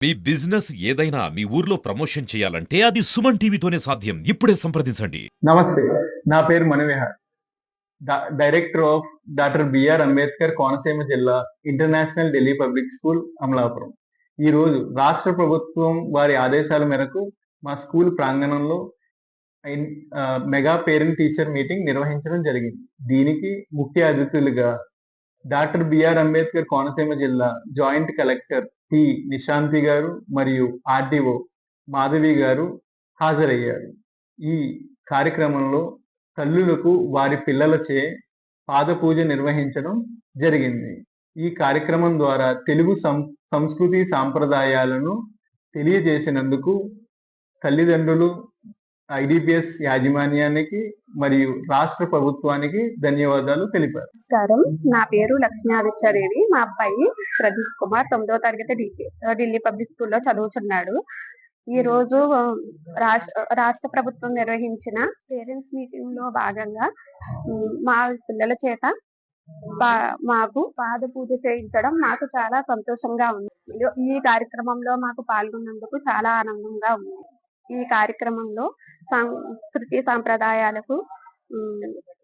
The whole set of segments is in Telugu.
మీ బిజినెస్ ఏదైనా మీ ఊర్లో ప్రమోషన్ చేయాలంటే అది సుమన్ టీవీతోనే సాధ్యం. ఇప్పుడే సంప్రదించండి. నమస్తే. నా పేరు Manavihar. Director of doctor B R Ambedkar Konaseema జిల్లా international Delhi public school Amalapuram. ఈరోజు రాష్ట్ర ప్రభుత్వం వారి ఆదేశాల మేరకు మా స్కూల్ ప్రాంగణంలో మెగా పేరెంట్ టీచర్ మీటింగ్ నిర్వహించడం జరిగింది. దీనికి ముఖ్య అతిథులుగా డాక్టర్ బిఆర్ అంబేద్కర్ కోనసీమ జిల్లా జాయింట్ కలెక్టర్ టి నిశాంతి గారు మరియు ఆర్డీఓ మాధవి గారు హాజరయ్యారు. ఈ కార్యక్రమంలో తల్లులకు వారి పిల్లలచే పాద పూజ నిర్వహించడం జరిగింది. ఈ కార్యక్రమం ద్వారా తెలుగు సంస్కృతి సాంప్రదాయాలను తెలియజేసినందుకు తల్లిదండ్రులు, ఐడిపిఎస్ యాజమాన్యానికి మరియు రాష్ట్ర ప్రభుత్వానికి ధన్యవాదాలు తెలిపారు. నమస్కారం, నా పేరు లక్ష్మీ ఆదిత్యాదేవి. మా అబ్బాయి ప్రదీప్ కుమార్ 9వ తరగతి ఢిల్లీ పబ్లిక్ స్కూల్లో చదువుతున్నాడు. ఈ రోజు రాష్ట్ర ప్రభుత్వం నిర్వహించిన పేరెంట్స్ మీటింగ్ లో భాగంగా మా పిల్లల చేత మాకు పాద పూజ చేయించడం నాకు చాలా సంతోషంగా ఉంది. ఈ కార్యక్రమంలో మాకు పాల్గొన్నందుకు చాలా ఆనందంగా ఉంది. ఈ కార్యక్రమంలో సంస్కృతి సాంప్రదాయాలకు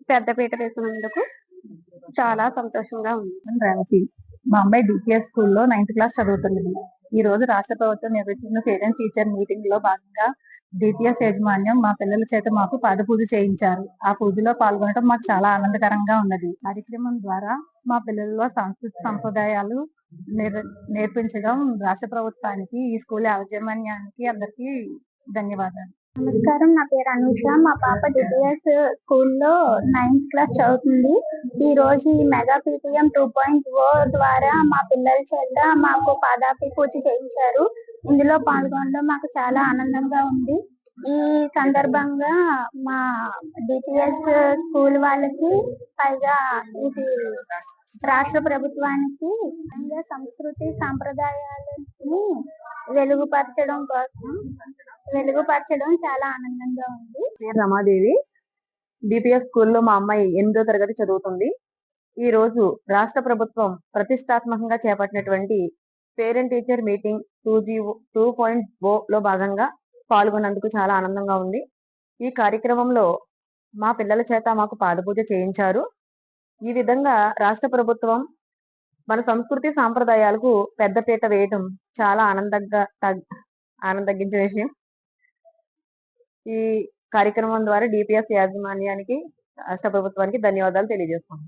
పెద్దపీట వేసినందుకు చాలా సంతోషంగా ఉంది. రేవతి, మా అమ్మాయి డిపిఎస్ స్కూల్లో 9th క్లాస్ చదువుతుంది. ఈ రోజు రాష్ట్ర ప్రభుత్వం నిర్వహించిన పేరెంట్ టీచర్ మీటింగ్ లో భాగంగా డిపిఎస్ యాజమాన్యం మా పిల్లల చేత మాకు పాద పూజ చేయించారు. ఆ పూజలో పాల్గొనడం మాకు చాలా ఆనందకరంగా ఉన్నది. కార్యక్రమం ద్వారా మా పిల్లల్లో సంస్కృతి సంప్రదాయాలు నేర్పించడం రాష్ట్ర ప్రభుత్వానికి, ఈ స్కూల్ యాజమాన్యానికి అందరికీ ధన్యవాదాలు. నమస్కారం, నా పేరు అనుష. మా పాప డిపిఎస్ స్కూల్లో 9th క్లాస్ చదువుతుంది. ఈ రోజు ఈ మెగా పీటీఎం 2.0 ద్వారా మా పిల్లల చేత మాకు పాదాపి పూజ చేయించారు. ఇందులో పాల్గొనడం మాకు చాలా ఆనందంగా ఉంది. ఈ సందర్భంగా మా డిపిఎస్ స్కూల్ వాళ్ళకి, పైగా ఇది రాష్ట్ర ప్రభుత్వానికి సంస్కృతి సాంప్రదాయాలని వెలుగుపరచడం చాలా ఆనందంగా ఉంది. పేరు రమాదేవి. డిపిఎస్ స్కూల్లో మా అమ్మాయి 8వ తరగతి చదువుతుంది. ఈ రోజు రాష్ట్ర ప్రభుత్వం ప్రతిష్టాత్మకంగా చేపట్టినటువంటి పేరెంట్ టీచర్ మీటింగ్ 2.0 లో భాగంగా పాల్గొన్నందుకు చాలా ఆనందంగా ఉంది. ఈ కార్యక్రమంలో మా పిల్లల చేత మాకు పాదపూజ చేయించారు. ఈ విధంగా రాష్ట్ర ప్రభుత్వం మన సంస్కృతి సాంప్రదాయాలకు పెద్దపీట వేయటం చాలా ఆనందగించే విషయం. ఈ కార్యక్రమం ద్వారా డిపిఎస్ యాజమాన్యానికి, రాష్ట్ర ప్రభుత్వానికి ధన్యవాదాలు తెలియజేస్తున్నాను.